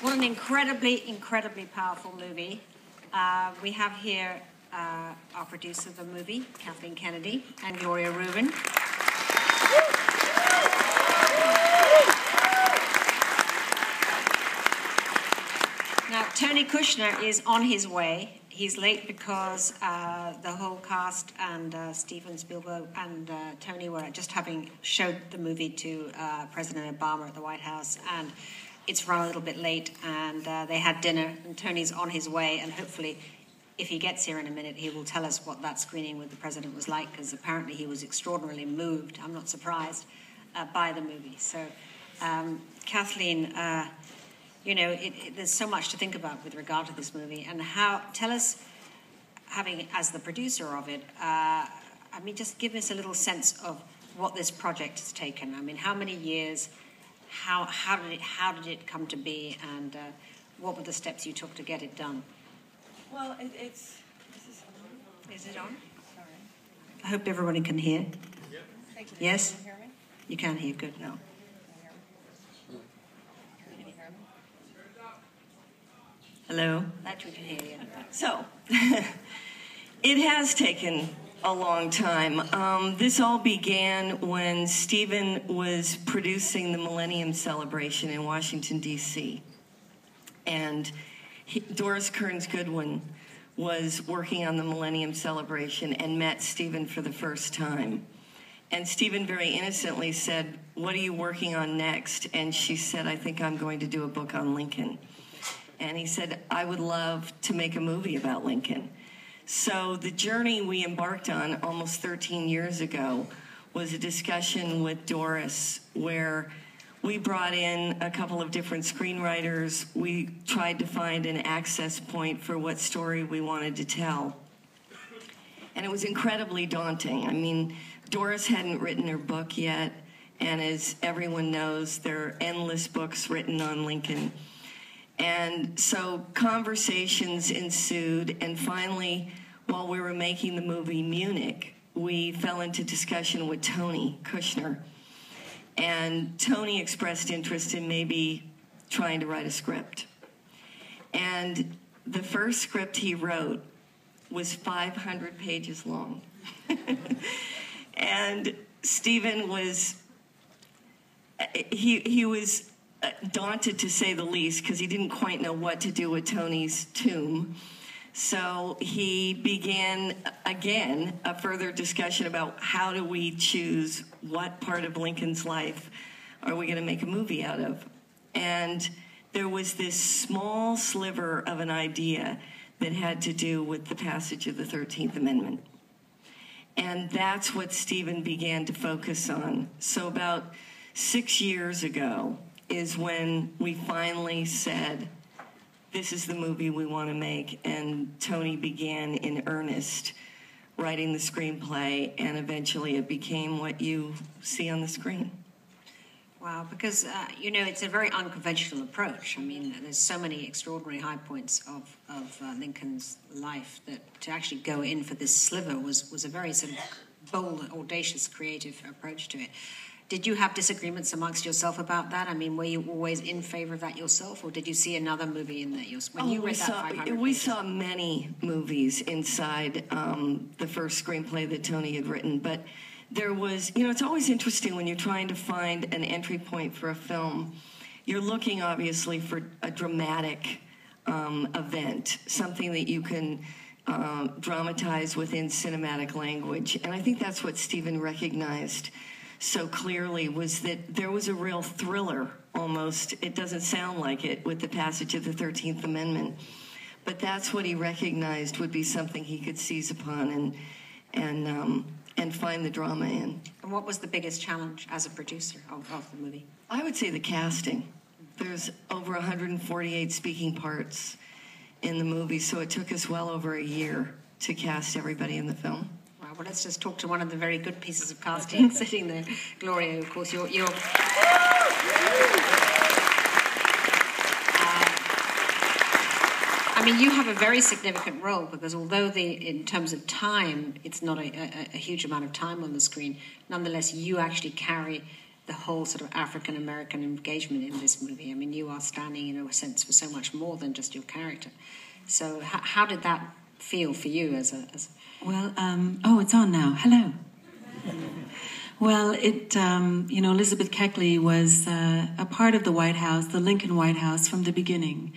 What an incredibly, incredibly powerful movie. We have here our producer of the movie, Kathleen Kennedy, and Gloria Reuben. Now, Tony Kushner is on his way. He's late because the whole cast and Steven Spielberg and Tony were just having showed the movie to President Obama at the White House, and it's run a little bit late, and they had dinner, and Tony's on his way, and hopefully, if he gets here in a minute, he will tell us what that screening with the president was like, because apparently he was extraordinarily moved, I'm not surprised, by the movie. So, Kathleen, you know, there's so much to think about with regard to this movie, and tell us, having as the producer of it, I mean, just give us a little sense of what this project has taken. I mean, how many years? How did it come to be, and what were the steps you took to get it done? Well, is it on? Sorry. I hope everybody can hear. Yep. Thank you. Yes? Can you hear me? You can hear, good, no. Can you hear me? Hello? That we can hear you. So, it has taken a long time. This all began when Steven was producing the Millennium Celebration in Washington, D.C. And Doris Kearns Goodwin was working on the Millennium Celebration and met Steven for the first time. And Steven very innocently said, "What are you working on next?" And she said, "I think I'm going to do a book on Lincoln." And he said, "I would love to make a movie about Lincoln." So the journey we embarked on almost 13 years ago was a discussion with Doris where we brought in a couple of different screenwriters. We tried to find an access point for what story we wanted to tell. And it was incredibly daunting. I mean, Doris hadn't written her book yet, and as everyone knows, there are endless books written on Lincoln. And so conversations ensued, and finally, while we were making the movie Munich, we fell into discussion with Tony Kushner. And Tony expressed interest in maybe trying to write a script. And the first script he wrote was 500 pages long. And Steven was, he was daunted, to say the least, because he didn't quite know what to do with Tony's tomb. So he began, again, a further discussion about how do we choose what part of Lincoln's life are we going to make a movie out of. And there was this small sliver of an idea that had to do with the passage of the 13th Amendment. And that's what Steven began to focus on. So about 6 years ago is when we finally said, this is the movie we want to make, and Tony began in earnest writing the screenplay, and eventually it became what you see on the screen. Wow, because, you know, it's a very unconventional approach. I mean, there's so many extraordinary high points of Lincoln's life that to actually go in for this sliver was a very sort of bold, audacious, creative approach to it. Did you have disagreements amongst yourself about that? I mean, were you always in favor of that yourself, or did you see another movie in that when you read that 500 We saw many movies inside the first screenplay that Tony had written, but there was, you know, it's always interesting when you're trying to find an entry point for a film. You're looking, obviously, for a dramatic event, something that you can dramatize within cinematic language, and I think that's what Steven recognized so clearly, was that there was a real thriller, almost, it doesn't sound like it, with the passage of the 13th Amendment. But that's what he recognized would be something he could seize upon and find the drama in. And what was the biggest challenge as a producer of the movie? I would say the casting. There's over 148 speaking parts in the movie, so it took us well over a year to cast everybody in the film. Well, let's just talk to one of the very good pieces of casting sitting there. Gloria, of course, you're I mean, you have a very significant role, because although in terms of time, it's not a huge amount of time on the screen, nonetheless, you actually carry the whole sort of African American engagement in this movie. I mean, you are standing in a sense for so much more than just your character. So how did that feel for you as a... Well, it's on now. Hello. Well, Elizabeth Keckley was a part of the White House, the Lincoln White House, from the beginning.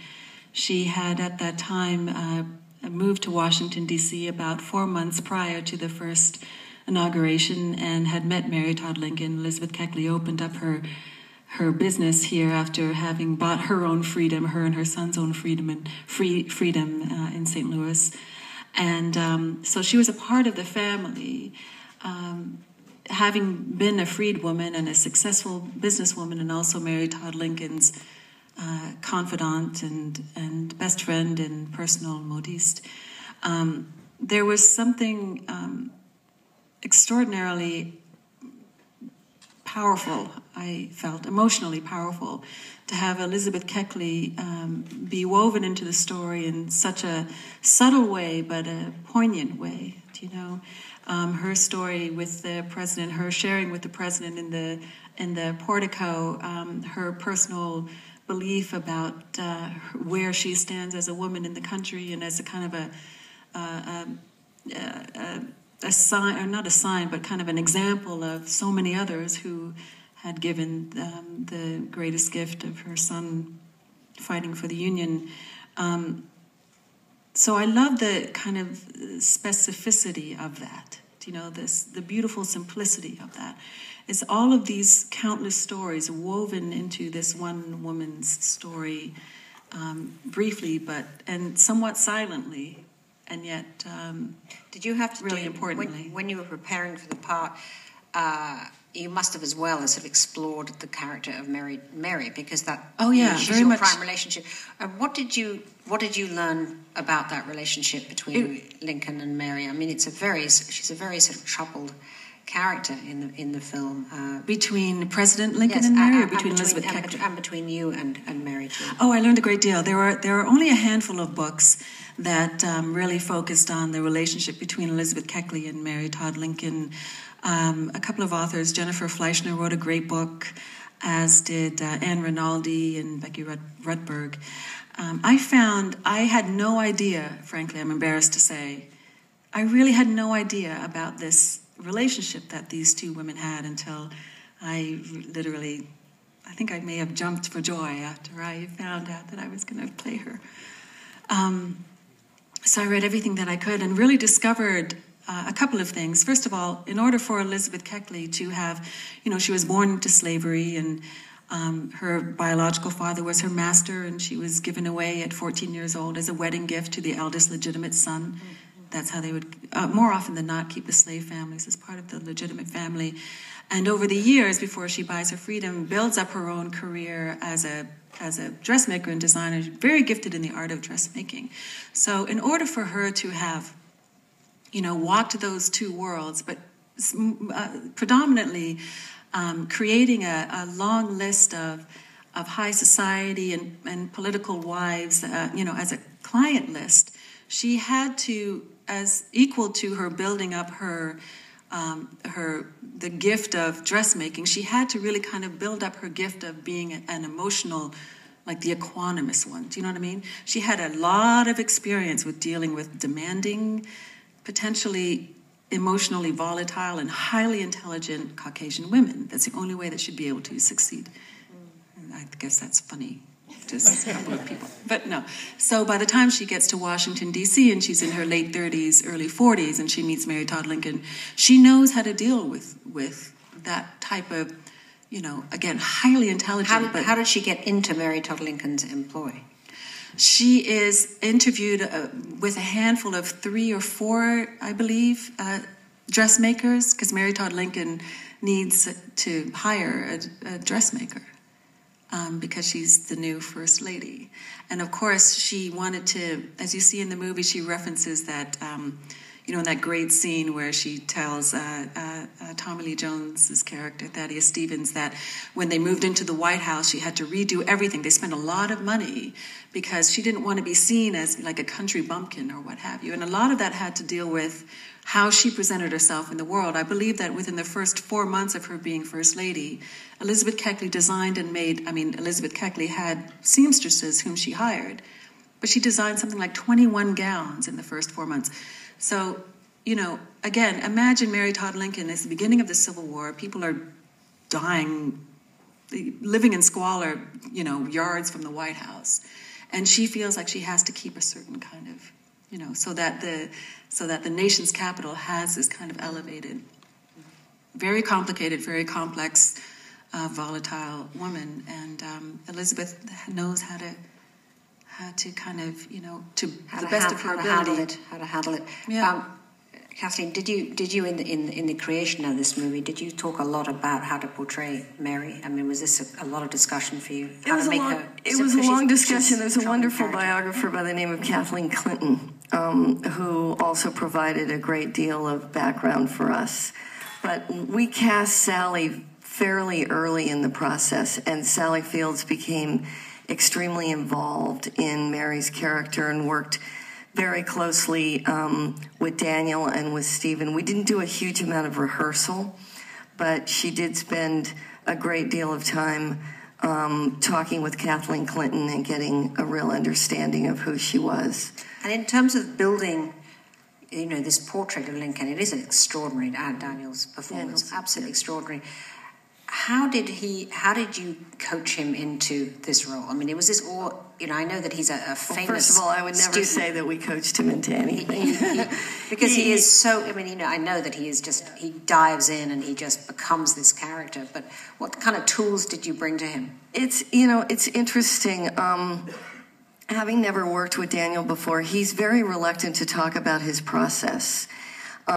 She had, at that time, moved to Washington, D.C. about 4 months prior to the first inauguration and had met Mary Todd Lincoln. Elizabeth Keckley opened up her business here after having bought her own freedom, her and her son's own freedom in St. Louis. And so she was a part of the family. Having been a freed woman and a successful businesswoman, and also Mary Todd Lincoln's confidant and best friend and personal modiste, there was something extraordinarily powerful, I felt, emotionally powerful, to have Elizabeth Keckley be woven into the story in such a subtle way, but a poignant way, her story with the president, her sharing with the president in the portico, her personal belief about where she stands as a woman in the country and as a kind of a sign, or not a sign, but kind of an example of so many others who had given the greatest gift of her son fighting for the Union. So I love the kind of specificity of that, the beautiful simplicity of that. It's all of these countless stories woven into this one woman's story, briefly, and somewhat silently, and yet did you have to really importantly. When you were preparing for the part, you must have as well as sort of explored the character of Mary, because that she's very your much. prime relationship. What did you learn about that relationship between Lincoln and Mary? I mean, she's a very sort of troubled character in the film. Between President Lincoln and Mary, or between Elizabeth and Keckley? And between you and Mary too. Oh, I learned a great deal. There are only a handful of books that really focused on the relationship between Elizabeth Keckley and Mary Todd Lincoln. A couple of authors, Jennifer Fleischner wrote a great book, as did Anne Rinaldi and Becky Rutberg. I had no idea, frankly, I'm embarrassed to say, I really had no idea about this relationship that these two women had until I think I may have jumped for joy after I found out that I was going to play her. So I read everything that I could and really discovered a couple of things. First of all, in order for Elizabeth Keckley to have, she was born into slavery, and her biological father was her master, and she was given away at 14 years old as a wedding gift to the eldest legitimate son. That's how they would, more often than not, keep the slave families as part of the legitimate family. And over the years, before she buys her freedom, builds up her own career as a dressmaker and designer, very gifted in the art of dressmaking. So in order for her to have, walked those two worlds, but predominantly creating a long list of high society and political wives, as a client list, she had to, as equal to her building up the gift of dressmaking, she had to really kind of build up her gift of being an emotional, like the equanimous one. Do you know what I mean? She had a lot of experience with dealing with demanding, potentially emotionally volatile and highly intelligent Caucasian women. That's the only way that she'd be able to succeed. I guess that's funny. Just a couple of people. But no. So by the time she gets to Washington, D.C., and she's in her late 30s, early 40s, and she meets Mary Todd Lincoln, she knows how to deal with that type of, again, highly intelligent. How did she get into Mary Todd Lincoln's employ? She is interviewed with a handful of 3 or 4, I believe, dressmakers, because Mary Todd Lincoln needs to hire a dressmaker. Because she's the new First Lady. And of course, she wanted to, as you see in the movie, she references that, you know, in that great scene where she tells Tommy Lee Jones's character, Thaddeus Stevens, that when they moved into the White House, she had to redo everything. They spent a lot of money because she didn't want to be seen as like a country bumpkin or what have you. And a lot of that had to deal with how she presented herself in the world. I believe that within the first 4 months of her being First Lady, Elizabeth Keckley designed and made, Elizabeth Keckley had seamstresses whom she hired, but she designed something like 21 gowns in the first 4 months. So, you know, again, imagine Mary Todd Lincoln. It's the beginning of the Civil War. People are dying, living in squalor, you know, yards from the White House. And she feels like she has to keep a certain kind of, you know, so that the nation's capital has this kind of elevated, very complicated, very complex, volatile woman. And Elizabeth knows how to kind of, you know, to the best of her ability. How to handle it. Yeah. Kathleen, did you in the creation of this movie, did you talk a lot about how to portray Mary? I mean, was this a lot of discussion for you? It was a long discussion. There's a wonderful biographer by the name of Kathleen Clinton, who also provided a great deal of background for us. But we cast Sally fairly early in the process, and Sally Fields became extremely involved in Mary's character and worked very closely with Daniel and with Stephen. We didn't do a huge amount of rehearsal, but she did spend a great deal of time talking with Kathleen Clinton and getting a real understanding of who she was. And in terms of building, you know, this portrait of Lincoln, it is extraordinary, Daniel's performance, absolutely extraordinary. How did you coach him into this role? I mean, it was this all, you know, I know that he's a famous Well, first of all, I would never say that we coached him into anything. Because he is so, I mean, you know, I know that he is just, he dives in and he just becomes this character. But what kind of tools did you bring to him? It's, you know, it's interesting. Having never worked with Daniel before, he's very reluctant to talk about his process.